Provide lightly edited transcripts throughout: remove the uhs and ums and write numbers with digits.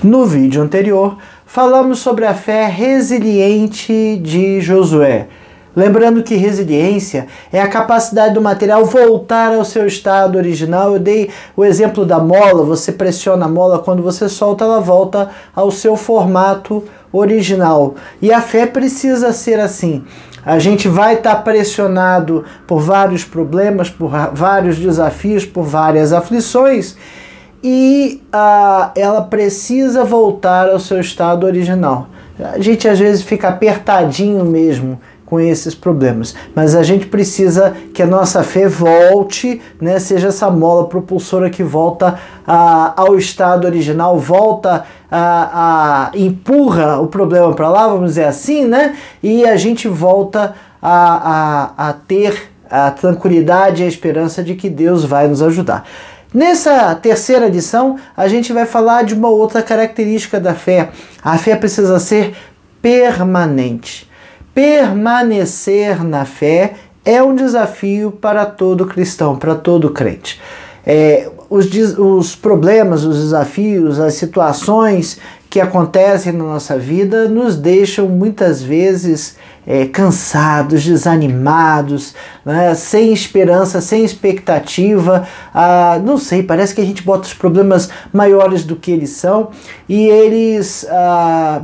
No vídeo anterior, falamos sobre a fé resiliente de Josué. Lembrando que resiliência é a capacidade do material voltar ao seu estado original. Eu dei o exemplo da mola, você pressiona a mola, quando você solta, ela volta ao seu formato original. E a fé precisa ser assim. A gente vai estar pressionado por vários problemas, por vários desafios, por várias aflições, e ela precisa voltar ao seu estado original. A gente às vezes fica apertadinho mesmo com esses problemas, mas a gente precisa que a nossa fé volte, né, seja essa mola propulsora que volta ao estado original, volta empurra o problema para lá, vamos dizer assim, né, e a gente volta a ter a tranquilidade e a esperança de que Deus vai nos ajudar. Nessa terceira lição, a gente vai falar de uma outra característica da fé. A fé precisa ser permanente. Permanecer na fé é um desafio para todo cristão, para todo crente. Os problemas, os desafios, as situações que acontecem na nossa vida nos deixam muitas vezes cansados, desanimados, né, sem esperança, sem expectativa. Não sei, parece que a gente bota os problemas maiores do que eles são e eles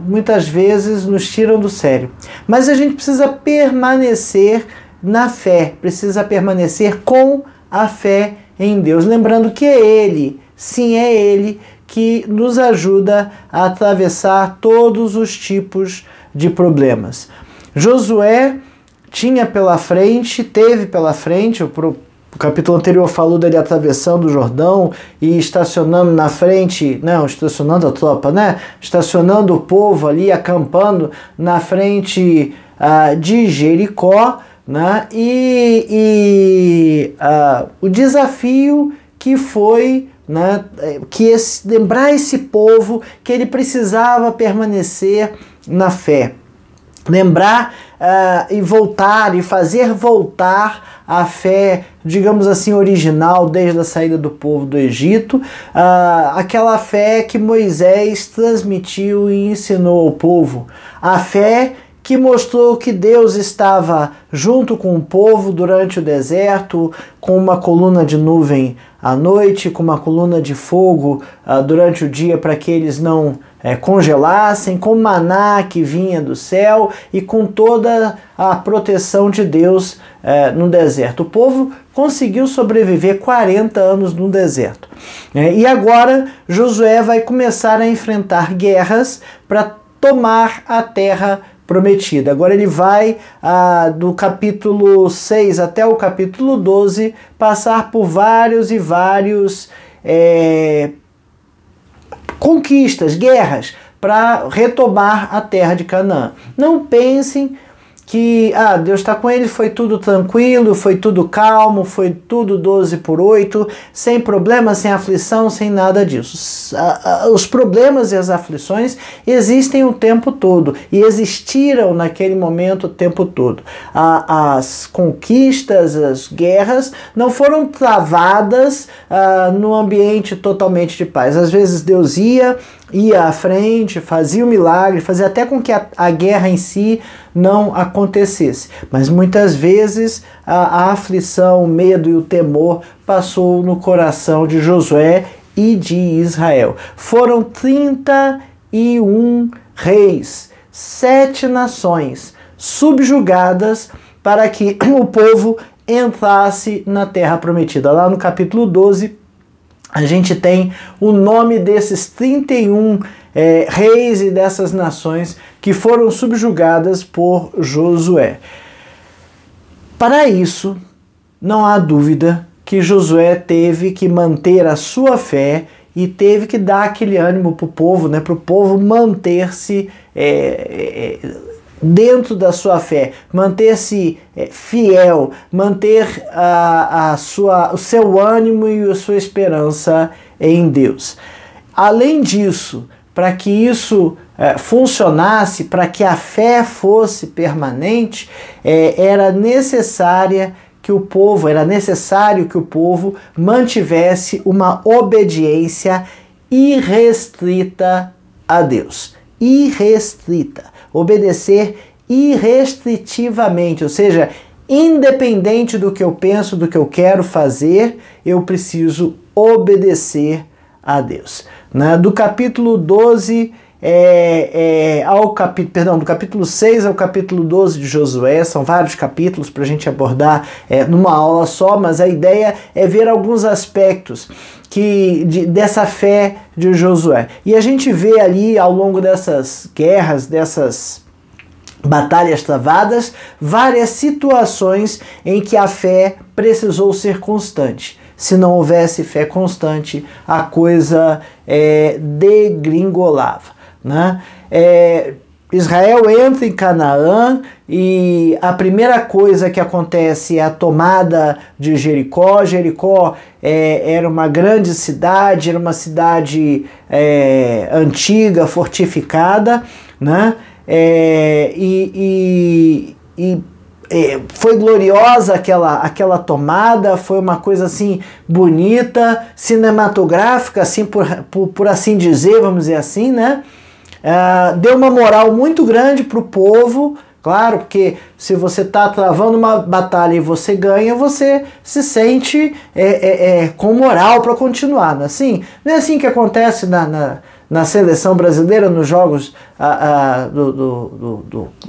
muitas vezes nos tiram do sério. Mas a gente precisa permanecer na fé, precisa permanecer com a fé em Deus, lembrando que é Ele, sim, é Ele que nos ajuda a atravessar todos os tipos de problemas. Josué tinha pela frente, teve pela frente, o capítulo anterior falou dele atravessando o Jordão e estacionando na frente, não, estacionando a tropa, né? Estacionando o povo ali, acampando na frente de Jericó, né? O desafio que foi, né, lembrar esse povo que ele precisava permanecer na fé. Lembrar e voltar, e fazer voltar a fé, digamos assim, original desde a saída do povo do Egito, aquela fé que Moisés transmitiu e ensinou ao povo, a fé que mostrou que Deus estava junto com o povo durante o deserto, com uma coluna de nuvem à noite, com uma coluna de fogo durante o dia para que eles não congelassem, com maná que vinha do céu e com toda a proteção de Deus no deserto. O povo conseguiu sobreviver 40 anos no deserto. E agora Josué vai começar a enfrentar guerras para tomar a terra prometida. Agora ele vai do capítulo 6 até o capítulo 12 passar por vários e vários conquistas, guerras, para retomar a terra de Canaã. Não pensem que Deus está com ele, foi tudo tranquilo, foi tudo calmo, foi tudo 12/8, sem problema, sem aflição, sem nada disso. Os problemas e as aflições existem o tempo todo e existiram naquele momento o tempo todo. As conquistas, as guerras não foram travadas no ambiente totalmente de paz. Às vezes Deus ia à frente, fazia o milagre, fazia até com que a guerra em si não acontecesse. Mas muitas vezes a aflição, o medo e o temor passou no coração de Josué e de Israel. Foram 31 reis, 7 nações subjugadas para que o povo entrasse na terra prometida. Lá no capítulo 12, a gente tem o nome desses 31 reis e dessas nações que foram subjugadas por Josué. Para isso, não há dúvida que Josué teve que manter a sua fé e teve que dar aquele ânimo para o povo, né, para o povo manter-se dentro da sua fé, manter-se fiel, manter o seu ânimo e a sua esperança em Deus. Além disso, para que isso funcionasse, para que a fé fosse permanente, era necessário que o povo mantivesse uma obediência irrestrita a Deus, irrestrita, obedecer irrestritivamente, ou seja, independente do que eu penso, do que eu quero fazer, eu preciso obedecer a Deus. Do capítulo 12 do capítulo 6 ao capítulo 12 de Josué, são vários capítulos para a gente abordar numa aula só, mas a ideia é ver alguns aspectos dessa fé de Josué. E a gente vê ali ao longo dessas guerras, dessas batalhas travadas, várias situações em que a fé precisou ser constante. Se não houvesse fé constante, a coisa degringolava. Israel entra em Canaã e a primeira coisa que acontece é a tomada de Jericó. Jericó era uma grande cidade, era uma cidade antiga, fortificada, foi gloriosa aquela tomada, foi uma coisa assim bonita, cinematográfica, assim por assim dizer, vamos dizer assim, deu uma moral muito grande para o povo, claro, porque se você está travando uma batalha e você ganha, você se sente com moral para continuar, não é assim? Não é assim que acontece na seleção brasileira, nos jogos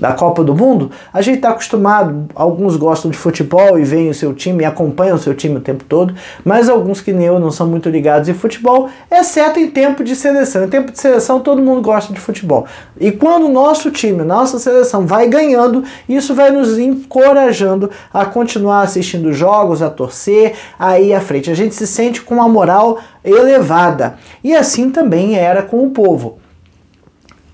da Copa do Mundo. A gente está acostumado, alguns gostam de futebol e veem o seu time e acompanham o seu time o tempo todo, mas alguns que nem eu não são muito ligados em futebol, exceto em tempo de seleção. Em tempo de seleção todo mundo gosta de futebol. E quando o nosso time, nossa seleção vai ganhando, isso vai nos encorajando a continuar assistindo jogos, a torcer, a ir à frente. A gente se sente com uma moral elevada. E assim também era com o povo.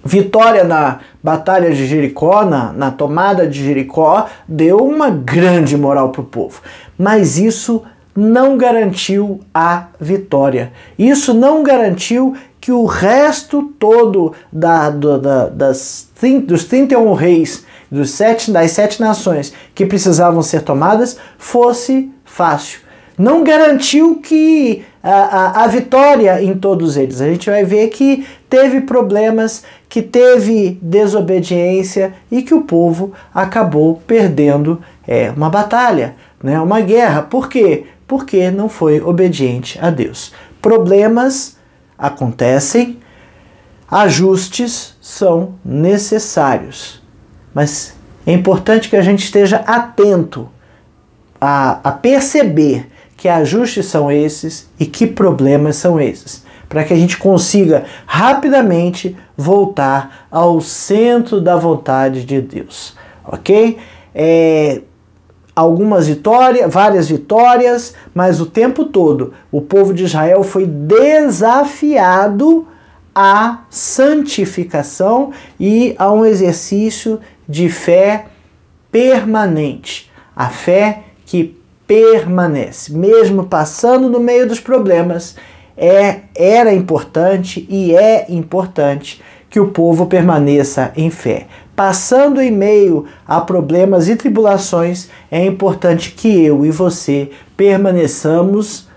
Vitória na batalha de Jericó, na tomada de Jericó, deu uma grande moral para o povo. Mas isso não garantiu a vitória. Isso não garantiu que o resto todo dos 31 reis, das 7 nações que precisavam ser tomadas, fosse fácil. Não garantiu que a vitória em todos eles. A gente vai ver que teve problemas, que teve desobediência e que o povo acabou perdendo uma batalha, uma guerra. Por quê? Porque não foi obediente a Deus. Problemas acontecem, ajustes são necessários, mas é importante que a gente esteja atento a perceber que ajustes são esses e que problemas são esses, para que a gente consiga rapidamente voltar ao centro da vontade de Deus, ok? Várias vitórias, mas o tempo todo o povo de Israel foi desafiado à santificação e a um exercício de fé permanente, a fé que permanece, mesmo passando no meio dos problemas. Era importante e é importante que o povo permaneça em fé. Passando em meio a problemas e tribulações, é importante que eu e você permaneçamos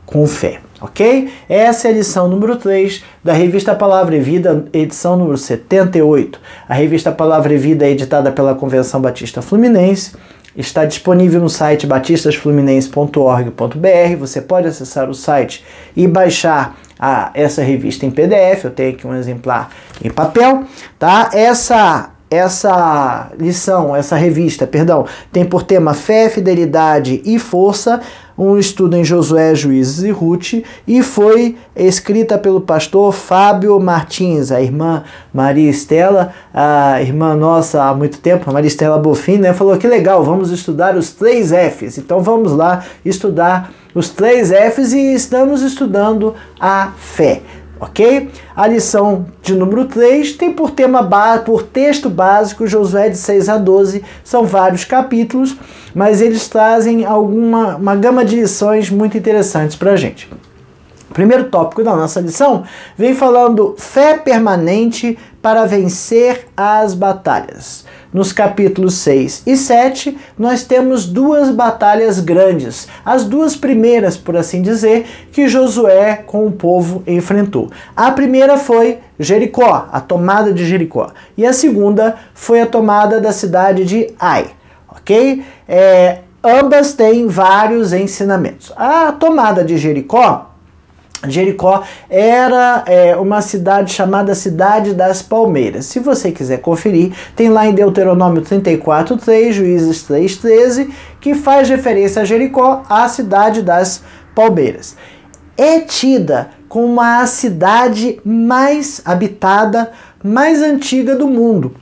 com fé, ok? Essa é a lição número 3 da revista Palavra e Vida, edição número 78. A revista Palavra e Vida é editada pela Convenção Batista Fluminense. Está disponível no site batistasfluminense.org.br. Você pode acessar o site e baixar essa revista em PDF. Eu tenho aqui um exemplar em papel, tá? Essa revista, tem por tema Fé, Fidelidade e Força, um estudo em Josué, Juízes e Ruth, e foi escrita pelo pastor Fábio Martins, a irmã Maria Estela, a irmã nossa há muito tempo, a Maria Estela Bofin, falou que legal, vamos estudar os 3 Fs. Então vamos lá estudar os 3 Fs e estamos estudando a fé. Ok? A lição de número 3 tem por texto básico Josué de 6 a 12, são vários capítulos, mas eles trazem uma gama de lições muito interessantes para a gente. O primeiro tópico da nossa lição vem falando fé permanente para vencer as batalhas. Nos capítulos 6 e 7, nós temos duas batalhas grandes. As duas primeiras, por assim dizer, que Josué com o povo enfrentou. A primeira foi Jericó, a tomada de Jericó. E a segunda foi a tomada da cidade de Ai. Ok? Ambas têm vários ensinamentos. A tomada de Jericó era uma cidade chamada Cidade das Palmeiras. Se você quiser conferir, tem lá em Deuteronômio 34:3, Juízes 3:13, que faz referência a Jericó, a Cidade das Palmeiras. É tida como a cidade mais habitada, mais antiga do mundo.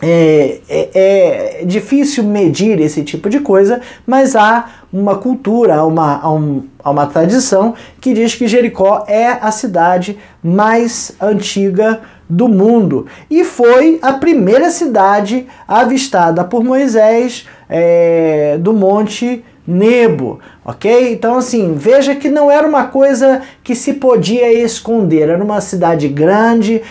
É difícil medir esse tipo de coisa, mas há uma cultura, há uma tradição que diz que Jericó é a cidade mais antiga do mundo e foi a primeira cidade avistada por Moisés do Monte Nebo, ok? Então assim, veja que não era uma coisa que se podia esconder, era uma cidade grande.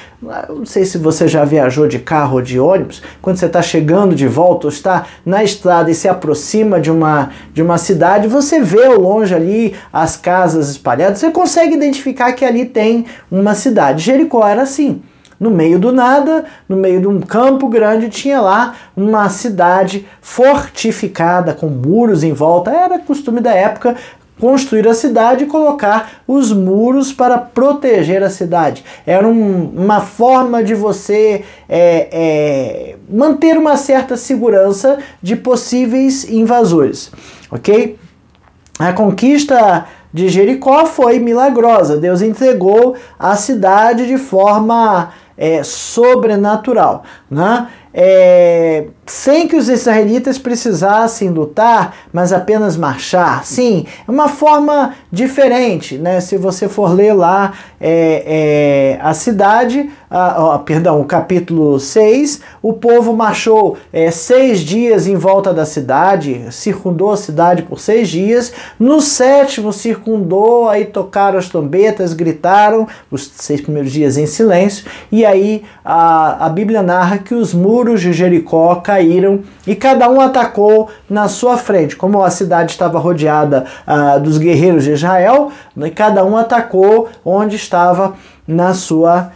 Não sei se você já viajou de carro ou de ônibus, quando você está chegando de volta ou está na estrada e se aproxima de uma cidade, você vê ao longe ali as casas espalhadas, você consegue identificar que ali tem uma cidade. Jericó era assim. No meio do nada, no meio de um campo grande, tinha lá uma cidade fortificada, com muros em volta. Era costume da época construir a cidade e colocar os muros para proteger a cidade. Era uma forma de você manter uma certa segurança de possíveis invasores. Ok? A conquista de Jericó foi milagrosa. Deus entregou a cidade de forma sobrenatural, né? Sem que os israelitas precisassem lutar, mas apenas marchar. Sim, é uma forma diferente, né? Se você for ler lá a cidade, o capítulo 6, o povo marchou 6 dias em volta da cidade, circundou a cidade por 6 dias, no 7º circundou, aí tocaram as trombetas, gritaram, os 6 primeiros dias em silêncio, e aí a Bíblia narra que os muros de Jericó caíram e cada um atacou na sua frente. Como a cidade estava rodeada dos guerreiros de Israel, né, cada um atacou onde estava na sua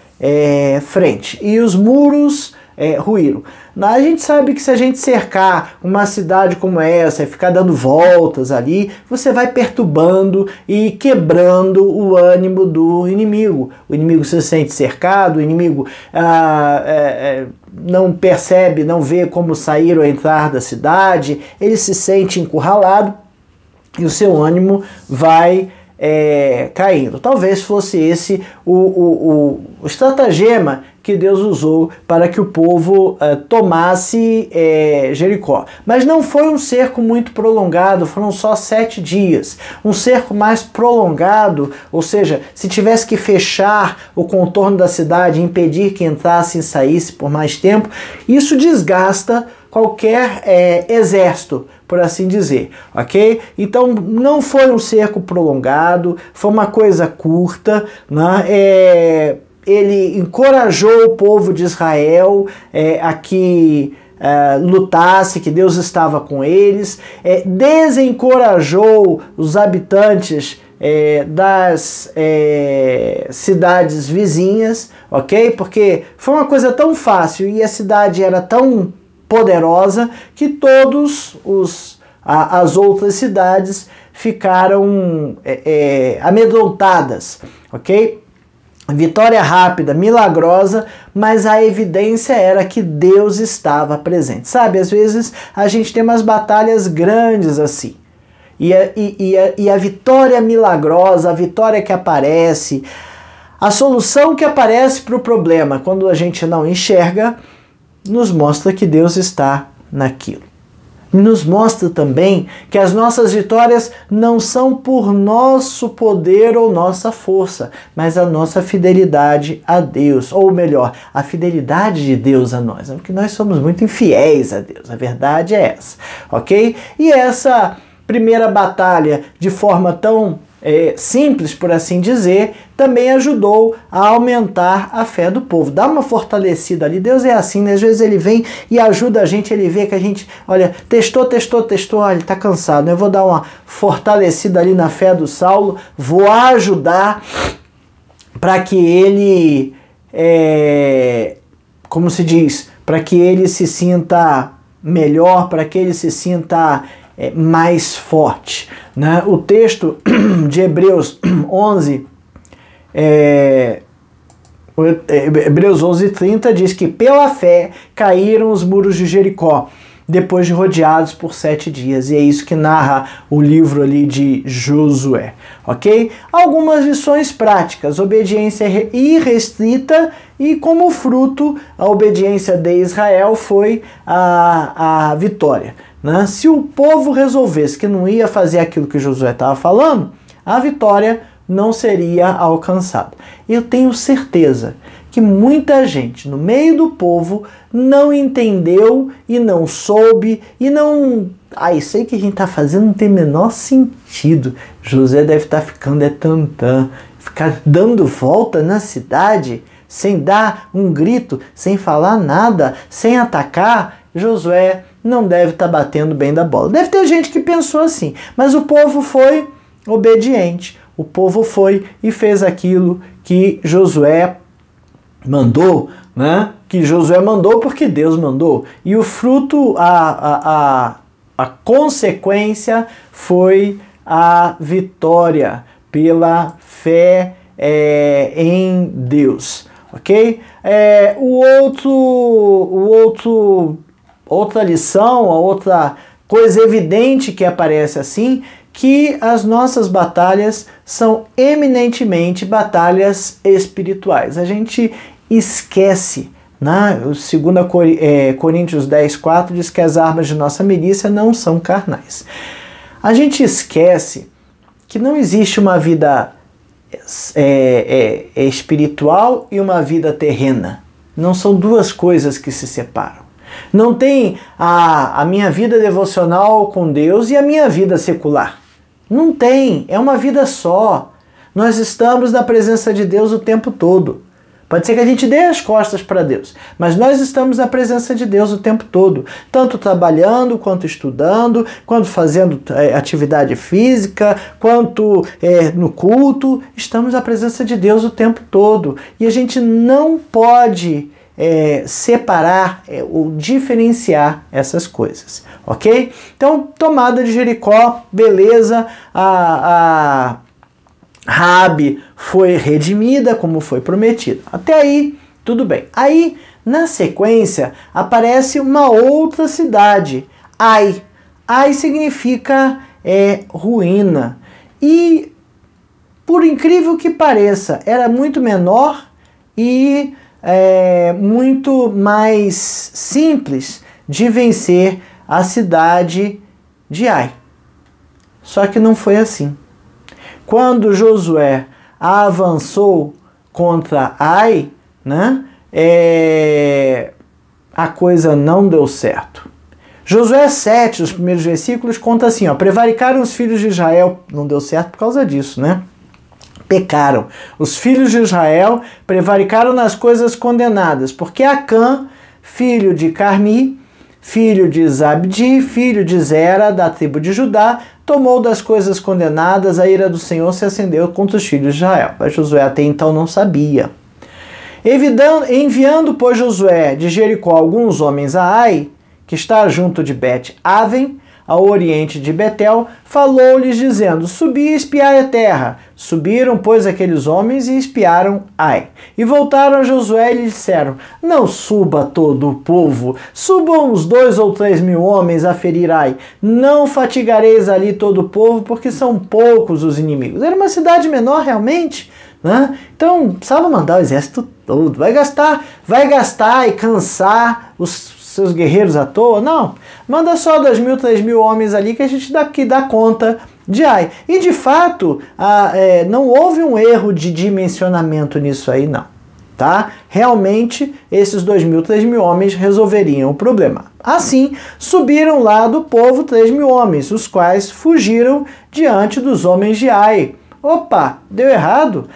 frente. E os muros ruíram. A gente sabe que se a gente cercar uma cidade como essa e ficar dando voltas ali, você vai perturbando e quebrando o ânimo do inimigo. O inimigo se sente cercado, o inimigo não percebe, não vê como sair ou entrar da cidade, ele se sente encurralado e o seu ânimo vai caindo. Talvez fosse esse o estratagema que Deus usou para que o povo tomasse Jericó. Mas não foi um cerco muito prolongado, foram só 7 dias. Um cerco mais prolongado, ou seja, se tivesse que fechar o contorno da cidade, impedir que entrasse e saísse por mais tempo, isso desgasta qualquer exército, por assim dizer, ok? Então não foi um cerco prolongado, foi uma coisa curta, né? Ele encorajou o povo de Israel a que lutasse, que Deus estava com eles, desencorajou os habitantes das cidades vizinhas, ok? Porque foi uma coisa tão fácil e a cidade era tão poderosa que todos as outras cidades ficaram amedrontadas, ok? Vitória rápida, milagrosa, mas a evidência era que Deus estava presente. Sabe, às vezes a gente tem umas batalhas grandes assim. E a vitória milagrosa, a vitória que aparece, a solução que aparece para o problema, quando a gente não enxerga, nos mostra que Deus está naquilo. Nos mostra também que as nossas vitórias não são por nosso poder ou nossa força, mas a nossa fidelidade a Deus, ou melhor, a fidelidade de Deus a nós, porque nós somos muito infiéis a Deus, a verdade é essa, ok? E essa primeira batalha, de forma tão simples, por assim dizer, também ajudou a aumentar a fé do povo. Dá uma fortalecida ali. Deus é assim, né? Às vezes ele vem e ajuda a gente, ele vê que a gente, olha, testou, olha, ele está cansado, né? Eu vou dar uma fortalecida ali na fé do Saulo, vou ajudar para que ele, como se diz, para que ele se sinta melhor, para que ele se sinta mais forte, né? O texto de Hebreus 11, Hebreus 11:30 diz que pela fé caíram os muros de Jericó, depois de rodeados por 7 dias. E é isso que narra o livro ali de Josué, ok? Algumas lições práticas: obediência irrestrita, e como fruto, a obediência de Israel foi a vitória, né? Se o povo resolvesse que não ia fazer aquilo que Josué estava falando, a vitória não seria alcançada. Eu tenho certeza que muita gente no meio do povo não entendeu e não soube e não... isso aí que a gente está fazendo não tem o menor sentido. José deve estar ficando tantã, ficar dando volta na cidade sem dar um grito, sem falar nada, sem atacar. Josué não deve estar batendo bem da bola. Deve ter gente que pensou assim, mas o povo foi obediente. O povo foi e fez aquilo que Josué mandou, né? Que Josué mandou porque Deus mandou. E o fruto, a consequência foi a vitória pela fé em Deus, ok? Outra lição, a outra coisa evidente que aparece assim, que as nossas batalhas são eminentemente batalhas espirituais. A gente esquece, né? O 2 Coríntios 10:4 diz que as armas de nossa milícia não são carnais. A gente esquece que não existe uma vida espiritual e uma vida terrena. Não são duas coisas que se separam. Não tem a minha vida devocional com Deus e a minha vida secular. Não tem, é uma vida só. Nós estamos na presença de Deus o tempo todo. Pode ser que a gente dê as costas para Deus, mas nós estamos na presença de Deus o tempo todo, tanto trabalhando, quanto estudando, quanto fazendo atividade física, quanto no culto. Estamos na presença de Deus o tempo todo. E a gente não pode separar ou diferenciar essas coisas, ok? Então, tomada de Jericó, beleza, a Raabe foi redimida como foi prometido. Até aí, tudo bem. Aí, na sequência, aparece uma outra cidade, Ai. Ai significa ruína. E, por incrível que pareça, era muito menor e muito mais simples de vencer a cidade de Ai. Só que não foi assim. Quando Josué avançou contra Ai, né, a coisa não deu certo. Josué 7, os primeiros versículos, conta assim, prevaricaram os filhos de Israel, não deu certo por causa disso, né? Pecaram. Os filhos de Israel prevaricaram nas coisas condenadas, porque Acã, filho de Carmi, filho de Zabdi, filho de Zera, da tribo de Judá, tomou das coisas condenadas, a ira do Senhor se acendeu contra os filhos de Israel. Mas Josué até então não sabia. Enviando, pois, Josué de Jericó alguns homens a Ai, que está junto de Bet-Aven, ao oriente de Betel, falou-lhes dizendo, subi e espiai a terra. Subiram, pois, aqueles homens e espiaram Ai. E voltaram a Josué e lhe disseram, não suba todo o povo, subam uns 2 ou 3 mil homens a ferir Ai. Não fatigareis ali todo o povo, porque são poucos os inimigos. Era uma cidade menor realmente, né? Então, precisava mandar o exército todo. Vai gastar e cansar os seus guerreiros à toa? Não. Manda só 2 mil, 3 mil homens ali que a gente dá conta de Ai. E de fato, não houve um erro de dimensionamento nisso aí, não. Tá? Realmente, esses 2 mil, 3 mil homens resolveriam o problema. Assim, subiram lá do povo 3 mil homens, os quais fugiram diante dos homens de Ai. Opa, deu errado.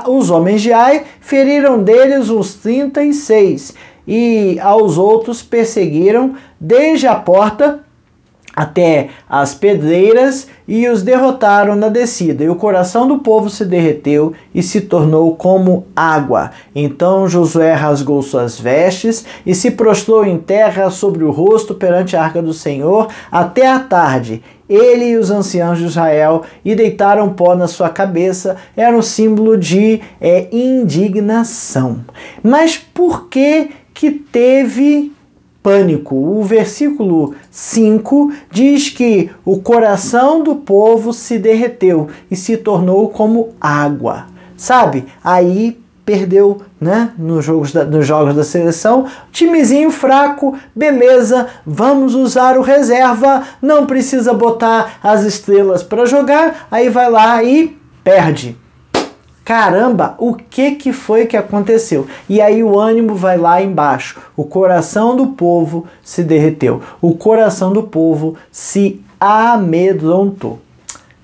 Os homens de Ai feriram deles os 36, e aos outros perseguiram desde a porta até as pedreiras e os derrotaram na descida. E o coração do povo se derreteu e se tornou como água. Então Josué rasgou suas vestes e se prostrou em terra sobre o rosto perante a arca do Senhor até a tarde. Ele e os anciãos de Israel, e deitaram pó na sua cabeça. Era um símbolo de indignação. Mas por que teve pânico? O versículo 5 diz que o coração do povo se derreteu e se tornou como água. Sabe? Aí perdeu, né? Nos jogos da seleção, timezinho fraco, beleza, vamos usar o reserva, não precisa botar as estrelas para jogar, aí vai lá e perde. Caramba, o que foi que aconteceu? E aí o ânimo vai lá embaixo. O coração do povo se derreteu. O coração do povo se amedrontou.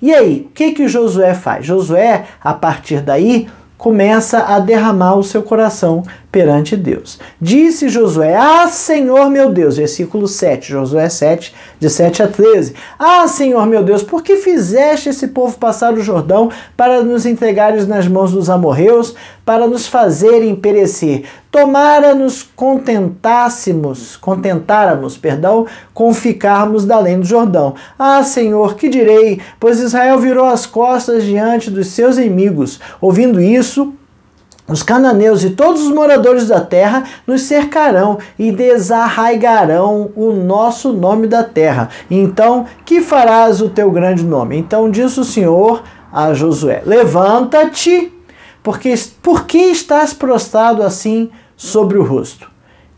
E aí, o que Josué faz? Josué, a partir daí, começa a derramar o seu coração perante Deus. Disse Josué: ah, Senhor meu Deus, versículo 7, Josué 7, de 7 a 13. Ah, Senhor meu Deus, por que fizeste esse povo passar o Jordão para nos entregares nas mãos dos amorreus, para nos fazerem perecer? Tomara-nos contentáramos, com ficarmos da além do Jordão. Ah, Senhor, que direi? Pois Israel virou as costas diante dos seus inimigos. Ouvindo isso, os cananeus e todos os moradores da terra nos cercarão e desarraigarão o nosso nome da terra. Então, que farás o teu grande nome? Então disse o Senhor a Josué: levanta-te, por que estás prostrado assim sobre o rosto?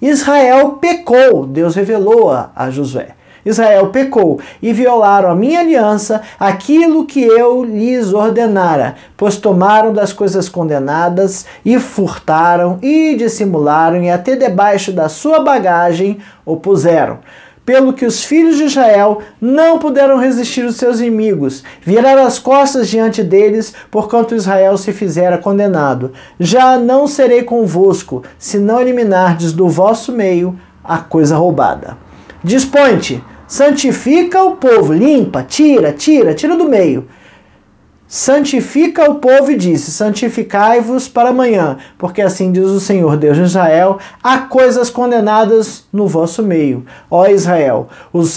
Israel pecou, Deus revelou a Josué. Israel pecou e violaram a minha aliança, aquilo que eu lhes ordenara, pois tomaram das coisas condenadas e furtaram e dissimularam e até debaixo da sua bagagem o puseram. Pelo que os filhos de Israel não puderam resistir aos seus inimigos, viraram as costas diante deles, porquanto Israel se fizera condenado. Já não serei convosco, se não eliminardes do vosso meio a coisa roubada. Dispõe-te, santifica o povo, limpa, tira do meio. Santifica o povo e disse: santificai-vos para amanhã, porque assim diz o Senhor Deus de Israel: há coisas condenadas no vosso meio. Ó Israel,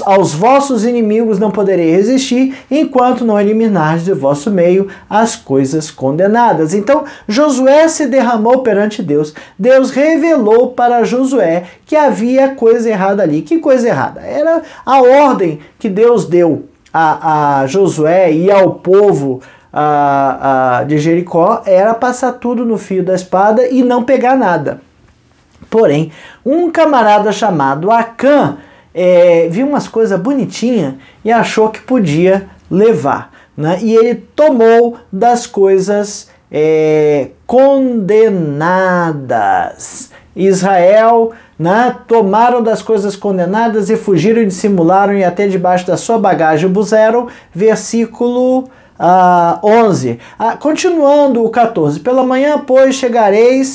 aos vossos inimigos não poderei resistir, enquanto não eliminardes de vosso meio as coisas condenadas. Então Josué se derramou perante Deus. Deus revelou para Josué que havia coisa errada ali. Que coisa errada? Era a ordem que Deus deu a Josué e ao povo de Jericó, era passar tudo no fio da espada e não pegar nada. Porém, um camarada chamado Acã viu umas coisas bonitinhas e achou que podia levar, né? E ele tomou das coisas condenadas. Israel, né, tomaram das coisas condenadas e fugiram e dissimularam e até debaixo da sua bagagem o puseram. Versículo 11. Continuando o 14. Pela manhã, pois,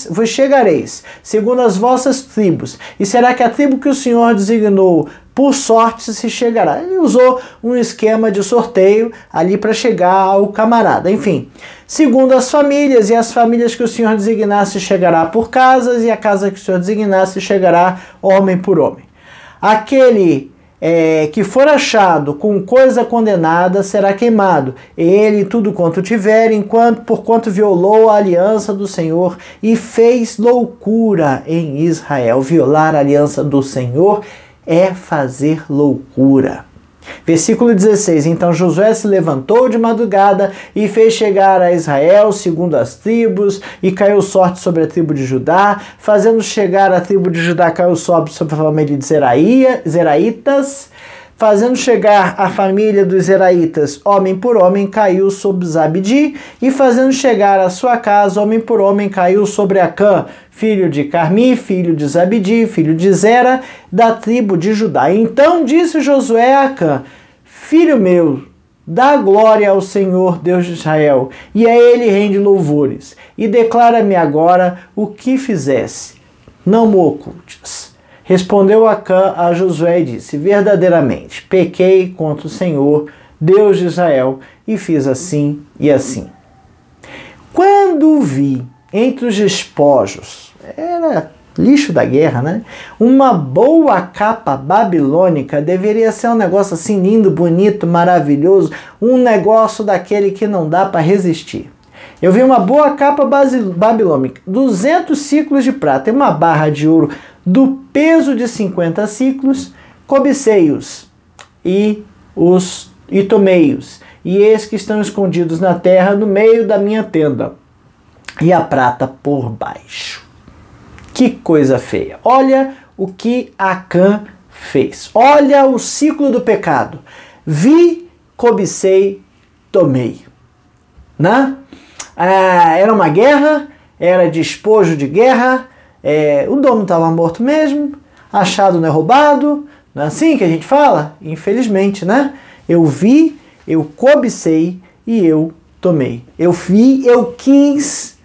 vos chegareis, segundo as vossas tribos, e será que a tribo que o Senhor designou por sorte se chegará. Ele usou um esquema de sorteio ali para chegar ao camarada. Enfim, segundo as famílias, e as famílias que o Senhor designasse chegará por casas, e a casa que o Senhor designasse chegará homem por homem. Aquele que for achado com coisa condenada será queimado, ele tudo quanto tiver, porquanto violou a aliança do Senhor e fez loucura em Israel. Violar a aliança do Senhor é fazer loucura. Versículo 16. Então Josué se levantou de madrugada e fez chegar a Israel segundo as tribos, e caiu sorte sobre a tribo de Judá, fazendo chegar a tribo de Judá, caiu sorte sobre a família de Zeraitas, fazendo chegar a família dos Zeraitas, homem por homem, caiu sobre Zabdi, e fazendo chegar a sua casa, homem por homem, caiu sobre Acã, filho de Carmi, filho de Zabdi, filho de Zera, da tribo de Judá. Então disse Josué a Acã: filho meu, dá glória ao Senhor, Deus de Israel, e a ele rende louvores, e declara-me agora o que fizesse. Não me ocultes. Respondeu Acã a Josué e disse: verdadeiramente, pequei contra o Senhor, Deus de Israel, e fiz assim e assim. Quando vi entre os despojos, era lixo da guerra, né? Uma boa capa babilônica, deveria ser um negócio assim lindo, bonito, maravilhoso, um negócio daquele que não dá para resistir. Eu vi uma boa capa babilônica, 200 ciclos de prata e uma barra de ouro do peso de 50 ciclos, cobicei-os e tomei-os, e eis que estão escondidos na terra no meio da minha tenda, e a prata por baixo. Que coisa feia! Olha o que Acã fez. Olha o ciclo do pecado. Vi, cobicei, tomei. Né? Era uma guerra, era despojo de guerra, o dono estava morto mesmo, achado não é roubado, não é assim que a gente fala? Infelizmente, né? Eu vi, eu cobicei e eu tomei. Eu vi, eu quis.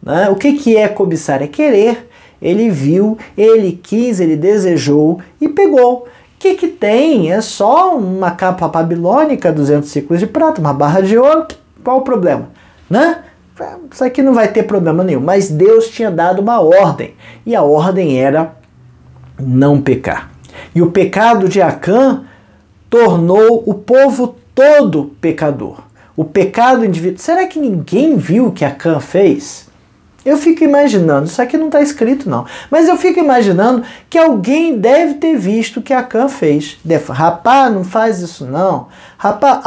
Né? O que é cobiçar? É querer. Ele viu, ele quis, ele desejou e pegou. O que tem? É só uma capa babilônica, 200 ciclos de prata, uma barra de ouro. Qual o problema? Né? Isso aqui não vai ter problema nenhum. Mas Deus tinha dado uma ordem. E a ordem era não pecar. E o pecado de Acã tornou o povo todo pecador. O pecado individual. Será que ninguém viu o que Acã fez? Eu fico imaginando, isso aqui não está escrito não, mas eu fico imaginando que alguém deve ter visto o que Acã fez. Rapaz, não faz isso não. Rapaz,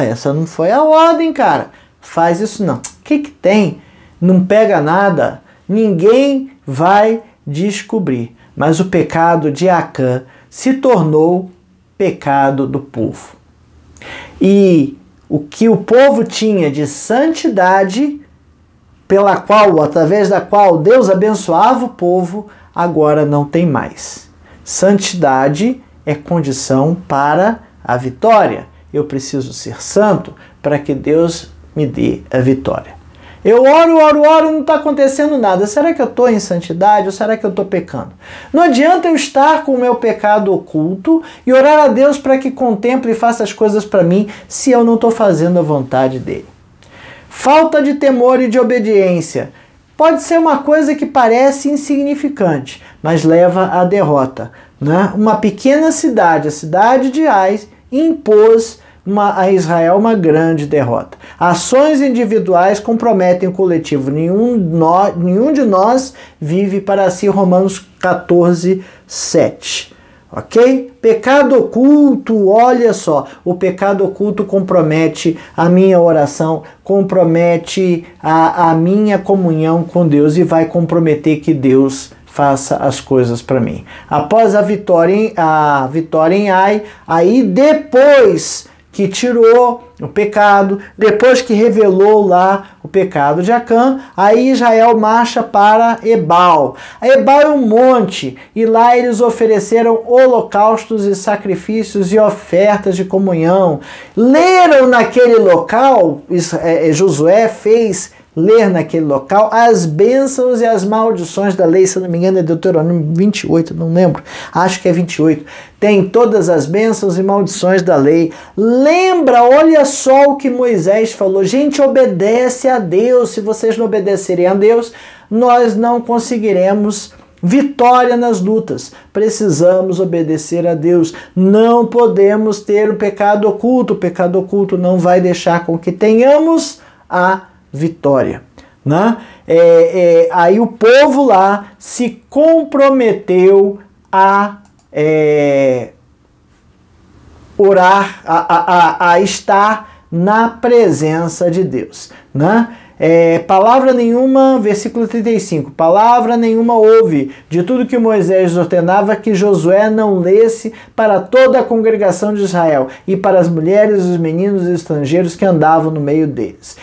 essa não foi a ordem, cara. Faz isso não. O que tem? Não pega nada. Ninguém vai descobrir. Mas o pecado de Acã se tornou pecado do povo. E o que o povo tinha de santidade, pela qual, através da qual Deus abençoava o povo, agora não tem mais. Santidade é condição para a vitória. Eu preciso ser santo para que Deus me dê a vitória. Eu oro, não está acontecendo nada. Será que eu estou em santidade ou será que eu estou pecando? Não adianta eu estar com o meu pecado oculto e orar a Deus para que contemple e faça as coisas para mim se eu não estou fazendo a vontade dele. Falta de temor e de obediência. Pode ser uma coisa que parece insignificante, mas leva à derrota. Né? Uma pequena cidade, a cidade de Ai, impôs a Israel uma grande derrota. Ações individuais comprometem o coletivo. Nenhum de nós vive para si. Romanos 14, 7. Ok? Pecado oculto, olha só, o pecado oculto compromete a minha oração, compromete a minha comunhão com Deus e vai comprometer que Deus faça as coisas para mim. Após a vitória em Ai, aí depois que tirou o pecado, depois que revelou lá o pecado de Acã, aí Israel marcha para Ebal. Ebal é um monte, e lá eles ofereceram holocaustos e sacrifícios e ofertas de comunhão. Leram naquele local, Josué fez ler naquele local as bênçãos e as maldições da lei, se não me engano é Deuteronômio 28, não lembro, acho que é 28, tem todas as bênçãos e maldições da lei. Lembra, olha só o que Moisés falou, gente, obedece a Deus, se vocês não obedecerem a Deus, nós não conseguiremos vitória nas lutas, precisamos obedecer a Deus, não podemos ter o pecado oculto não vai deixar com que tenhamos a vitória. Né? Aí o povo lá se comprometeu a orar, a estar na presença de Deus. Né? Palavra nenhuma, versículo 35, palavra nenhuma houve de tudo que Moisés ordenava que Josué não lesse para toda a congregação de Israel e para as mulheres, os meninos e os estrangeiros que andavam no meio deles.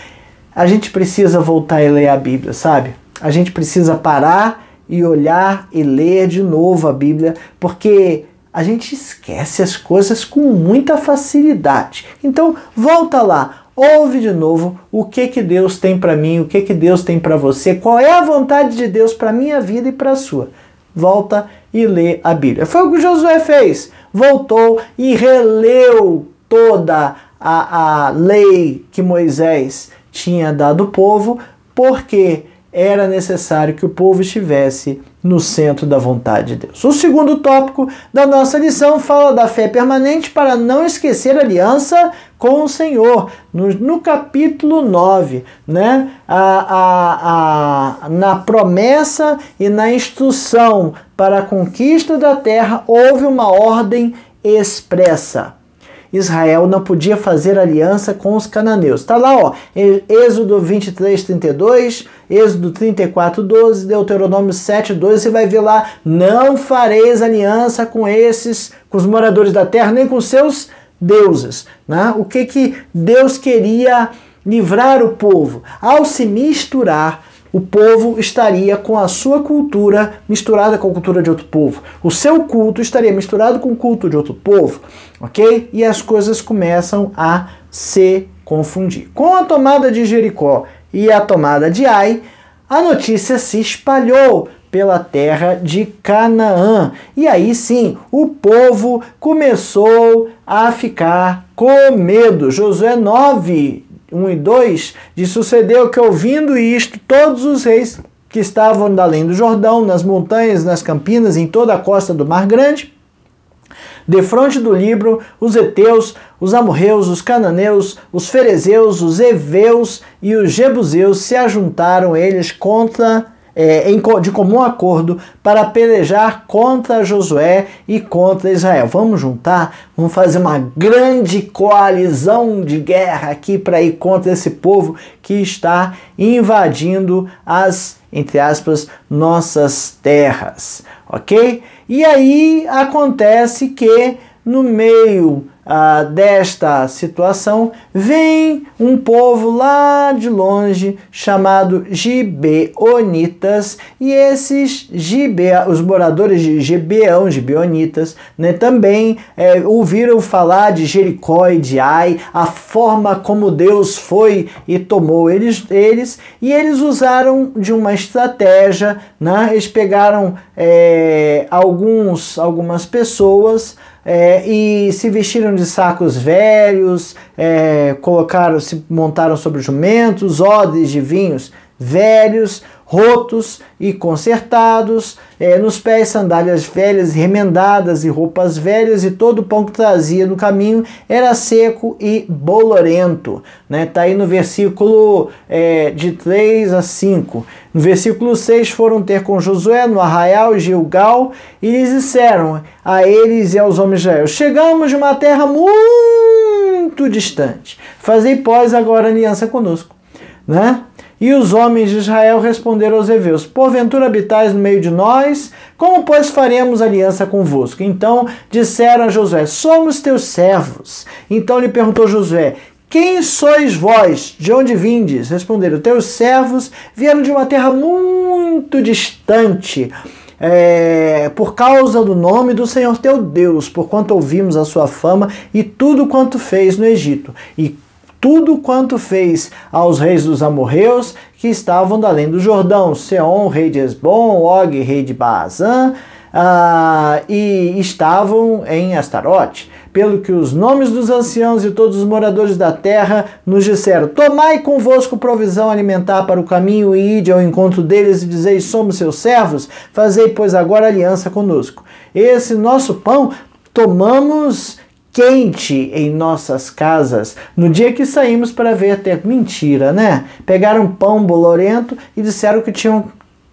A gente precisa voltar e ler a Bíblia, sabe? A gente precisa parar e olhar e ler de novo a Bíblia, porque a gente esquece as coisas com muita facilidade. Então, volta lá, ouve de novo o que Deus tem para mim, o que Deus tem para você, qual é a vontade de Deus para a minha vida e para a sua. Volta e lê a Bíblia. Foi o que Josué fez. Voltou e releu toda a lei que Moisés tinha dado ao povo, porque era necessário que o povo estivesse no centro da vontade de Deus. O segundo tópico da nossa lição fala da fé permanente para não esquecer a aliança com o Senhor. No capítulo 9, né? Na promessa e na instrução para a conquista da terra, houve uma ordem expressa. Israel não podia fazer aliança com os cananeus. Está lá, ó, Êxodo 23, 32, Êxodo 34, 12, Deuteronômio 7, 12, você vai ver lá, não fareis aliança com os moradores da terra, nem com seus deuses. Né? O que Deus queria livrar o povo? Ao se misturar, o povo estaria com a sua cultura misturada com a cultura de outro povo. O seu culto estaria misturado com o culto de outro povo, ok? E as coisas começam a se confundir. Com a tomada de Jericó e a tomada de Ai, a notícia se espalhou pela terra de Canaã. E aí sim, o povo começou a ficar com medo. Josué 9, 1 e 2, diz: sucedeu que ouvindo isto, todos os reis que estavam além do Jordão, nas montanhas, nas campinas, em toda a costa do Mar Grande, defronte do Líbano, os heteus, os amorreus, os cananeus, os ferezeus, os heveus e os jebuseus se ajuntaram eles de comum acordo para pelejar contra Josué e contra Israel. Vamos juntar, vamos fazer uma grande coalizão de guerra aqui para ir contra esse povo que está invadindo as, entre aspas, nossas terras, ok? E aí acontece que no meio desta situação, vem um povo lá de longe chamado Gibeonitas, e esses os moradores de Gibeão, Gibeonitas, né, também ouviram falar de Jericó e de Ai, a forma como Deus foi e tomou eles e eles usaram de uma estratégia, né? Eles pegaram algumas pessoas e se vestiram de sacos velhos, montaram sobre jumentos, odres de vinhos velhos, rotos e consertados, nos pés sandálias velhas, remendadas e roupas velhas, e todo o pão que trazia no caminho era seco e bolorento. Está aí no versículo de 3 a 5. No versículo 6, foram ter com Josué no arraial Gilgal, e lhes disseram a eles e aos homens de Israel: chegamos de uma terra muito distante, fazei, pois, agora aliança conosco. Né? E os homens de Israel responderam aos heveus: porventura habitais no meio de nós? Como, pois, faremos aliança convosco? Então disseram a Josué: somos teus servos. Então lhe perguntou Josué: quem sois vós? De onde vindes? Responderam: teus servos vieram de uma terra muito distante, por causa do nome do Senhor teu Deus, porquanto ouvimos a sua fama e tudo quanto fez no Egito, e tudo quanto fez aos reis dos amorreus que estavam da além do Jordão, Seom, rei de Esbom, Og, rei de Baazã, e estavam em Astarote. Pelo que os nomes dos anciãos e todos os moradores da terra nos disseram: tomai convosco provisão alimentar para o caminho e ide ao encontro deles e dizeis: somos seus servos, fazei, pois, agora aliança conosco. Esse nosso pão tomamos quente em nossas casas no dia que saímos para ver a terra. Mentira, né? Pegaram pão bolorento e disseram que tinham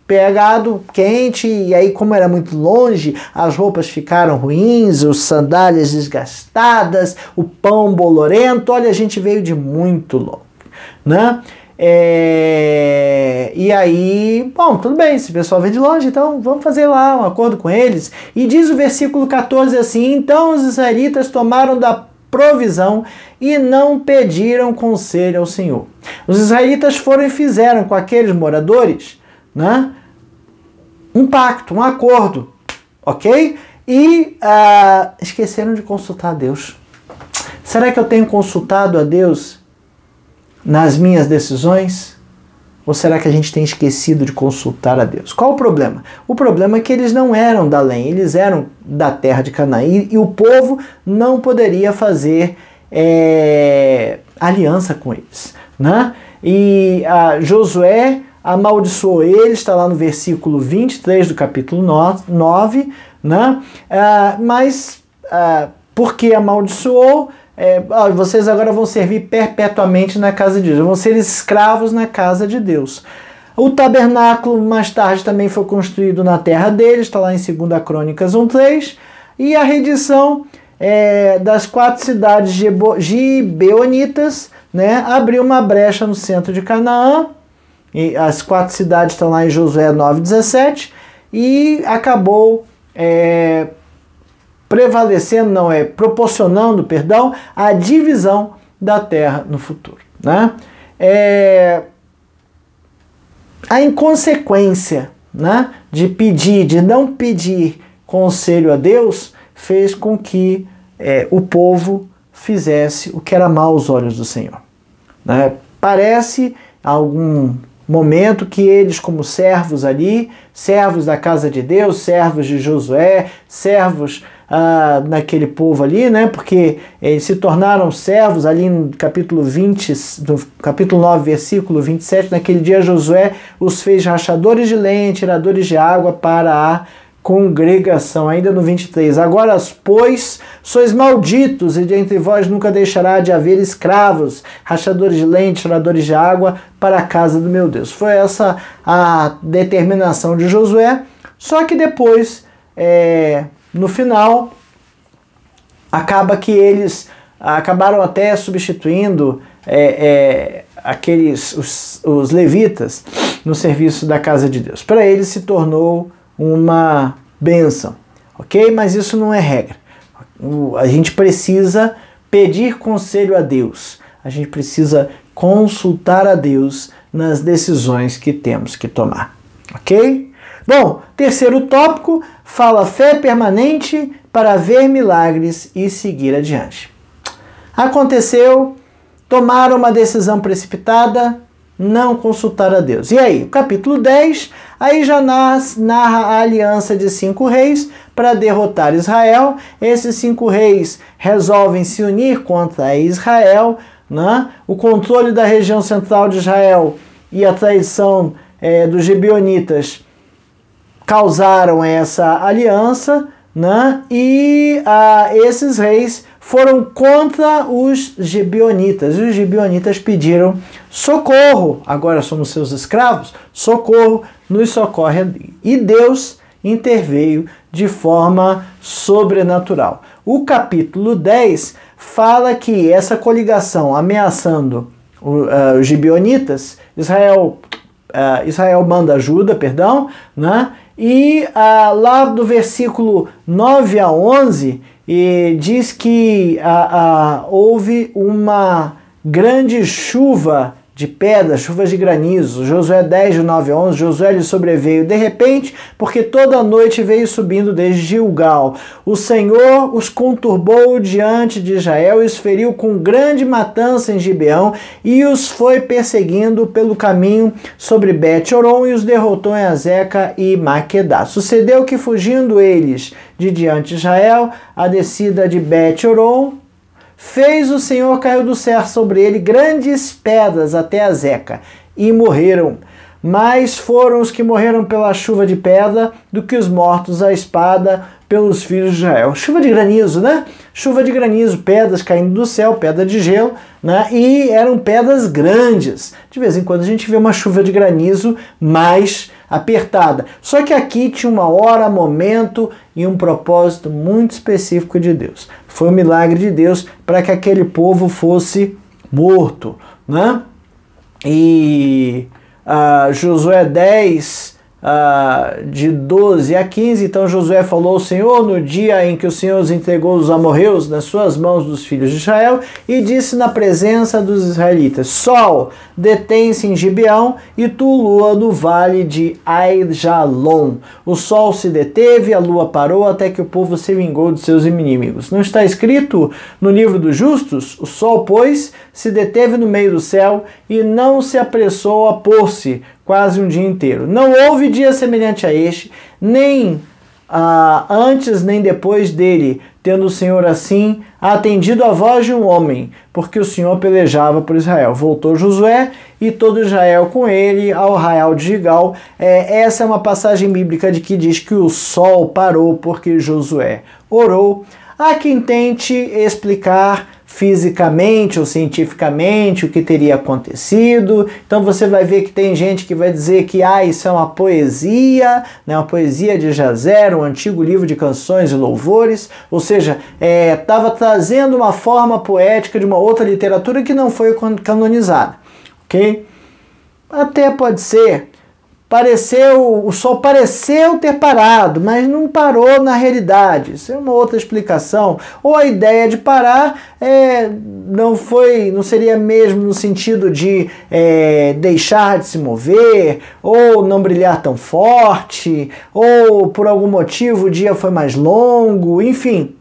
pegado quente, e aí, como era muito longe, as roupas ficaram ruins, as sandálias desgastadas, o pão bolorento. Olha, a gente veio de muito longe, né? E aí, bom, tudo bem, esse pessoal vem de longe, então vamos fazer lá um acordo com eles. E diz o versículo 14 assim: então os israelitas tomaram da provisão e não pediram conselho ao Senhor. Os israelitas foram e fizeram com aqueles moradores, né, um pacto, um acordo, ok? E esqueceram de consultar a Deus. Será que eu tenho consultado a Deus nas minhas decisões? Ou será que a gente tem esquecido de consultar a Deus? Qual o problema? O problema é que eles não eram da além, eles eram da terra de Canaã. E o povo não poderia fazer aliança com eles, né? E Josué amaldiçoou eles, está lá no versículo 23 do capítulo 9, né? Mas porque amaldiçoou, vocês agora vão servir perpetuamente na casa de Deus, vão ser escravos na casa de Deus. O tabernáculo mais tarde também foi construído na terra deles, está lá em 2 Crônicas 1:3, e a redição das 4 cidades gibeonitas, né, abriu uma brecha no centro de Canaã, e as 4 cidades estão lá em Josué 9:17, e acabou proporcionando, a divisão da terra no futuro, né? A inconsequência, né, de não pedir conselho a Deus, fez com que o povo fizesse o que era mal aos olhos do Senhor, né? Parece algum momento que eles, como servos ali, servos da casa de Deus, servos de Josué, servos naquele povo ali, né? Porque eles se tornaram servos ali no capítulo 20, no capítulo 9, versículo 27, naquele dia Josué os fez rachadores de lenha, tiradores de água para a congregação. Ainda no 23, agora pois sois malditos, e de entre vós nunca deixará de haver escravos, rachadores de lenha, tiradores de água para a casa do meu Deus. Foi essa a determinação de Josué, só que depois no final, acaba que eles acabaram até substituindo os levitas no serviço da casa de Deus. Para eles se tornou uma bênção, ok? Mas isso não é regra. A gente precisa pedir conselho a Deus. A gente precisa consultar a Deus nas decisões que temos que tomar, ok? Bom, terceiro tópico, fala fé permanente para ver milagres e seguir adiante. Aconteceu, tomaram uma decisão precipitada, não consultaram a Deus. E aí, o capítulo 10, aí já narra a aliança de 5 reis para derrotar Israel. Esses 5 reis resolvem se unir contra Israel, né? O controle da região central de Israel e a traição dos gibeonitas causaram essa aliança, né? E esses reis foram contra os gibeonitas. E os gibeonitas pediram socorro. Agora somos seus escravos. Socorro, nos socorre. E Deus interveio de forma sobrenatural. O capítulo 10 fala que essa coligação ameaçando os gibeonitas, Israel manda ajuda, né? E lá do versículo 9 a 11, diz que houve uma grande chuva de pedras, chuvas de granizo. Josué 10, de 9 a 11, Josué lhe sobreveio de repente, porque toda a noite veio subindo desde Gilgal. O Senhor os conturbou diante de Israel e os feriu com grande matança em Gibeão, e os foi perseguindo pelo caminho sobre Bet-Horon, e os derrotou em Azeca e Maquedá. Sucedeu que, fugindo eles de diante de Israel, a descida de Bet-Horon, fez o Senhor cair do céu sobre ele grandes pedras até Azeca, e morreram. Mais foram os que morreram pela chuva de pedra do que os mortos à espada pelos filhos de Israel. Chuva de granizo, né? Chuva de granizo, pedras caindo do céu, pedra de gelo, né? E eram pedras grandes. De vez em quando a gente vê uma chuva de granizo mais apertada. Só que aqui tinha uma hora, momento e um propósito muito específico de Deus. Foi um milagre de Deus para que aquele povo fosse morto, né? E Josué 10, de 12 a 15, então Josué falou ao Senhor no dia em que o Senhor os entregou os amorreus nas suas mãos dos filhos de Israel, e disse na presença dos israelitas: Sol, detém-se em Gibeão, e tu, lua, no vale de Aijalon. O sol se deteve, a lua parou, até que o povo se vingou de seus inimigos. Não está escrito no livro dos justos? O sol, pois, se deteve no meio do céu, e não se apressou a pôr-se quase um dia inteiro. Não houve dia semelhante a este, nem antes nem depois dele, tendo o Senhor assim atendido a voz de um homem, porque o Senhor pelejava por Israel. Voltou Josué e todo Israel com ele ao arraial de Gigal. Essa é uma passagem bíblica de que diz que o sol parou porque Josué orou. Há quem tente explicar fisicamente ou cientificamente o que teria acontecido. Então você vai ver que tem gente que vai dizer que isso é uma poesia, né, uma poesia de Jazer, um antigo livro de canções e louvores, ou seja, estava trazendo uma forma poética de uma outra literatura que não foi canonizada, ok? Até pode ser. O sol pareceu ter parado, mas não parou na realidade. Isso é uma outra explicação. Ou a ideia de parar não seria mesmo no sentido de deixar de se mover, ou não brilhar tão forte, ou por algum motivo o dia foi mais longo, enfim.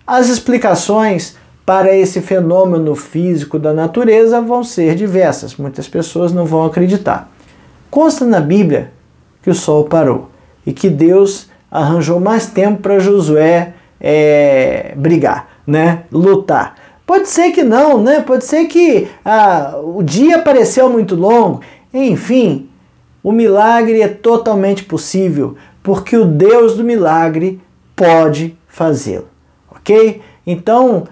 As explicações para esse fenômeno físico da natureza vão ser diversas. Muitas pessoas não vão acreditar. Consta na Bíblia que o sol parou e que Deus arranjou mais tempo para Josué brigar, né? Lutar. Pode ser que não, né? Pode ser que o dia pareceu muito longo. Enfim, o milagre é totalmente possível, porque o Deus do milagre pode fazê-lo, ok? Então,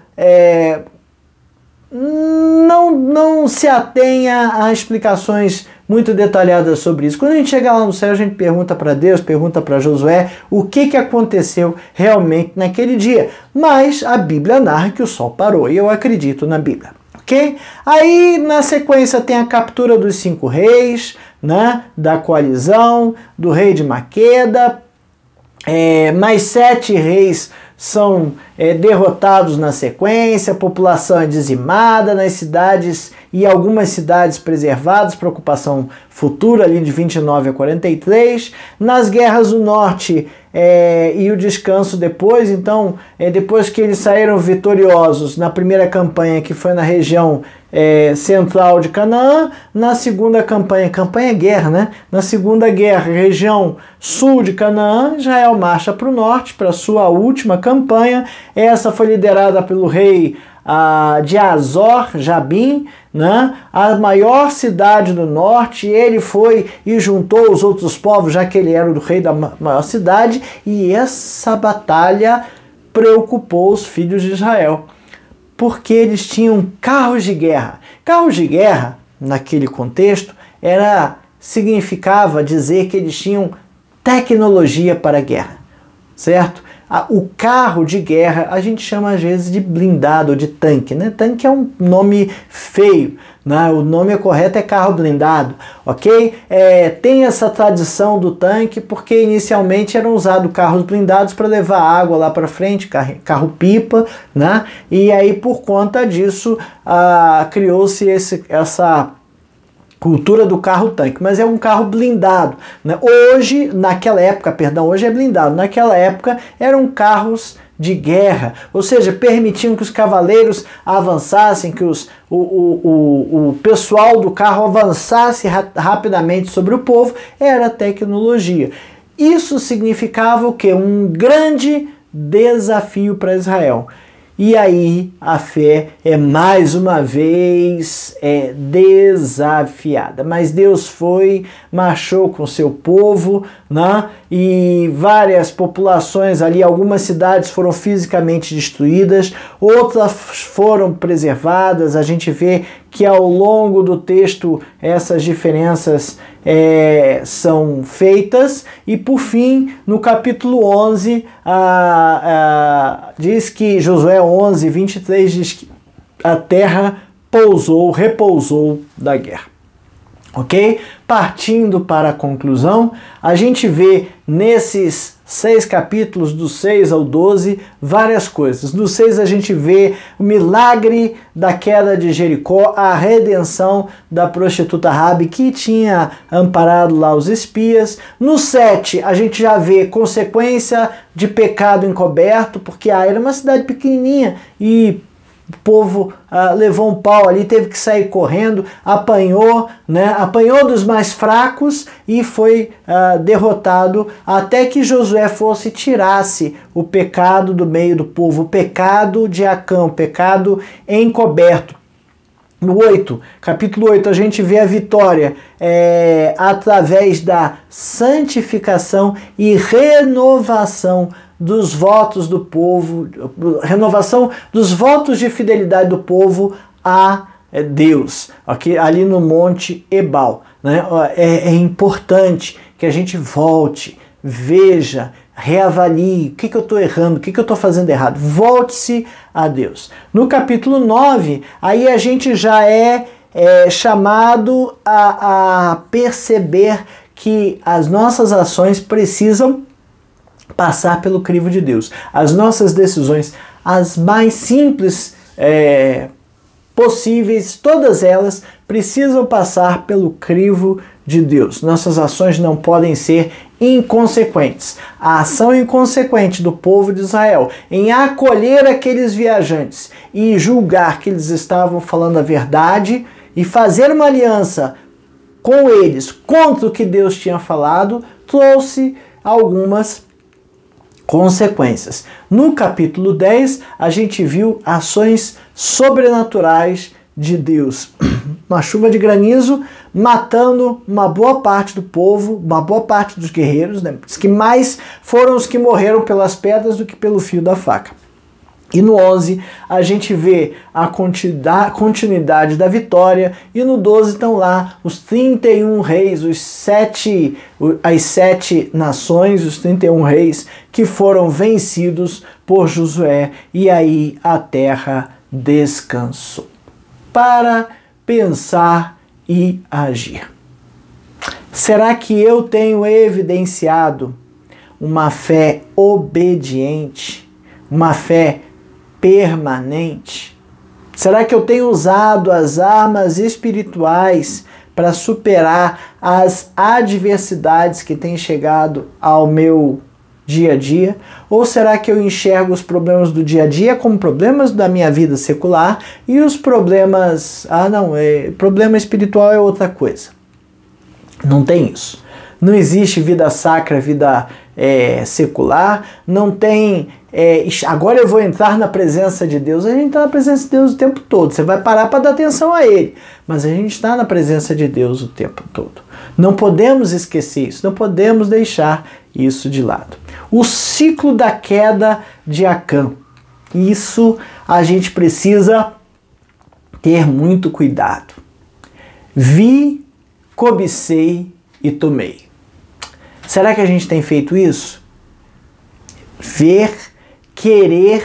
não se atenha a explicações muito detalhadas sobre isso. Quando a gente chegar lá no céu, a gente pergunta para Deus, pergunta para Josué o que aconteceu realmente naquele dia. Mas a Bíblia narra que o sol parou, e eu acredito na Bíblia, ok? Aí, na sequência, tem a captura dos 5 reis, né, da coalizão, do rei de Maqueda, mais 7 reis são derrotados na sequência, a população é dizimada nas cidades e algumas cidades preservadas para ocupação futura, ali de 29 a 43. Nas guerras do norte e o descanso depois, então, depois que eles saíram vitoriosos na primeira campanha, que foi na região central de Canaã, na segunda campanha guerra, né? Na segunda guerra, região sul de Canaã, Israel marcha para o norte, para sua última campanha. Essa foi liderada pelo rei de Azor, Jabim, né? A maior cidade do norte. Ele foi e juntou os outros povos, já que ele era o rei da maior cidade, e essa batalha preocupou os filhos de Israel, porque eles tinham carros de guerra. Carros de guerra, naquele contexto, significava dizer que eles tinham tecnologia para a guerra, certo? O carro de guerra a gente chama às vezes de blindado ou de tanque, né? Tanque é um nome feio, né? O nome correto é carro blindado, ok? Tem essa tradição do tanque porque inicialmente eram usados carros blindados para levar água lá para frente, carro-pipa, né? E aí por conta disso criou-se essa cultura do carro-tanque, mas é um carro blindado, né? Hoje é blindado. Naquela época eram carros de guerra, ou seja, permitiam que os cavaleiros avançassem, que o pessoal do carro avançasse rapidamente sobre o povo. Era tecnologia. Isso significava o quê? Um grande desafio para Israel. E aí a fé é mais uma vez desafiada. Mas Deus marchou com seu povo, né? E várias populações ali, algumas cidades foram fisicamente destruídas, outras foram preservadas. A gente vê que ao longo do texto essas diferenças são feitas, e por fim, no capítulo 11, diz que Josué 11, 23 diz que a terra repousou da guerra. Ok? Partindo para a conclusão, a gente vê nesses 6 capítulos, do 6 ao 12, várias coisas. No 6 a gente vê o milagre da queda de Jericó, a redenção da prostituta Rabi, que tinha amparado lá os espias. No 7 a gente já vê consequência de pecado encoberto, porque era uma cidade pequenininha e o povo levou um pau ali, teve que sair correndo, apanhou, né? Apanhou dos mais fracos e foi derrotado até que Josué fosse e tirasse o pecado do meio do povo, o pecado de Acã, o pecado encoberto. No 8, capítulo 8, a gente vê a vitória através da santificação e renovação dos votos do povo, renovação dos votos de fidelidade do povo a Deus, okay? Ali no Monte Ebal, né? É importante que a gente volte, veja, reavalie o que eu estou errando, o que eu estou fazendo errado. Volte-se a Deus. No capítulo 9, aí a gente já é chamado a perceber que as nossas ações precisam passar pelo crivo de Deus. As nossas decisões, as mais simples possíveis, todas elas precisam passar pelo crivo de Deus. Nossas ações não podem ser inconsequentes. A ação inconsequente do povo de Israel em acolher aqueles viajantes e julgar que eles estavam falando a verdade e fazer uma aliança com eles contra o que Deus tinha falado, trouxe algumas consequências. No capítulo 10, a gente viu ações sobrenaturais de Deus. Uma chuva de granizo matando uma boa parte do povo, uma boa parte dos guerreiros, né? Diz que mais foram os que morreram pelas pedras do que pelo fio da faca. E no 11 a gente vê a continuidade da vitória, e no 12 estão lá os 31 reis, as 7 nações, os 31 reis que foram vencidos por Josué, e aí a terra descansou. Para pensar e agir. Será que eu tenho evidenciado uma fé obediente, uma fé permanente? Será que eu tenho usado as armas espirituais para superar as adversidades que têm chegado ao meu dia a dia? Ou será que eu enxergo os problemas do dia a dia como problemas da minha vida secular e os problemas... problema espiritual é outra coisa. Não tem isso. Não existe vida sacra, vida secular, não tem... agora eu vou entrar na presença de Deus. A gente está na presença de Deus o tempo todo. Você vai parar para dar atenção a Ele. Mas a gente está na presença de Deus o tempo todo. Não podemos esquecer isso. Não podemos deixar isso de lado. O ciclo da queda de Acã. Isso a gente precisa ter muito cuidado. Vi, cobicei e tomei. Será que a gente tem feito isso? Ver, querer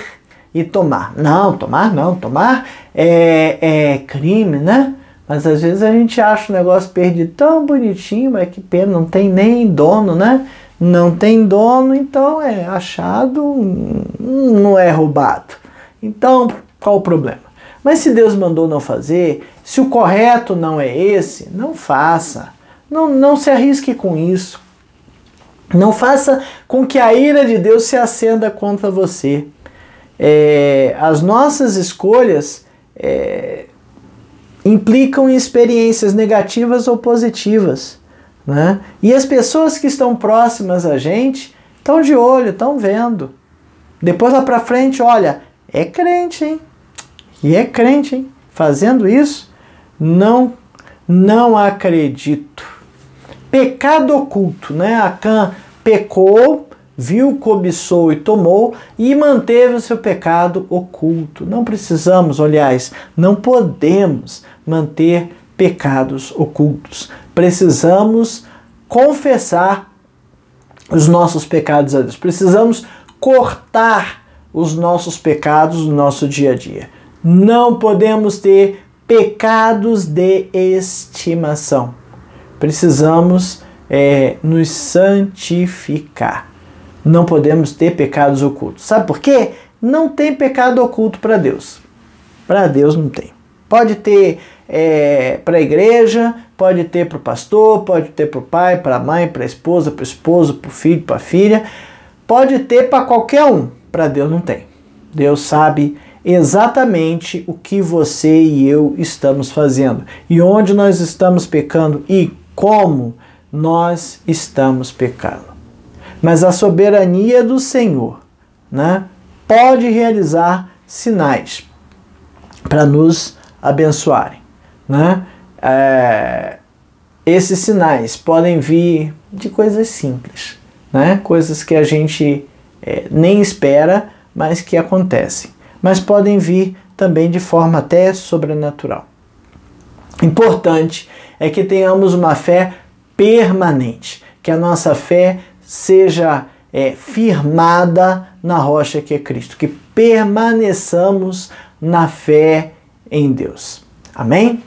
e tomar. Não, tomar não. Tomar é crime, né? Mas às vezes a gente acha o negócio perdido tão bonitinho, mas que pena, não tem nem dono, né? Não tem dono, então é achado, não é roubado. Então, qual o problema? Mas se Deus mandou não fazer, se o correto não é esse, não faça. Não se arrisque com isso. Não faça com que a ira de Deus se acenda contra você. As nossas escolhas implicam em experiências negativas ou positivas, né? E as pessoas que estão próximas a gente estão de olho, estão vendo. Depois lá pra frente, olha, é crente, hein? E é crente, hein? Fazendo isso, não acredito. Pecado oculto, né? Acã pecou, viu, cobiçou e tomou e manteve o seu pecado oculto. Não precisamos, aliás, não podemos manter pecados ocultos. Precisamos confessar os nossos pecados a Deus. Precisamos cortar os nossos pecados no nosso dia a dia. Não podemos ter pecados de estimação. precisamos nos santificar. Não podemos ter pecados ocultos. Sabe por quê? Não tem pecado oculto para Deus. Para Deus não tem. Pode ter para a igreja, pode ter para o pastor, pode ter para o pai, para a mãe, para a esposa, para o esposo, para o filho, para a filha. Pode ter para qualquer um. Para Deus não tem. Deus sabe exatamente o que você e eu estamos fazendo. E onde nós estamos pecando e como nós estamos pecando. Mas a soberania do Senhor, né, pode realizar sinais para nos abençoarem. Né? Esses sinais podem vir de coisas simples, né? Coisas que a gente nem espera, mas que acontecem. Mas podem vir também de forma até sobrenatural. Importante é que tenhamos uma fé permanente, que a nossa fé seja firmada na rocha que é Cristo, que permaneçamos na fé em Deus. Amém?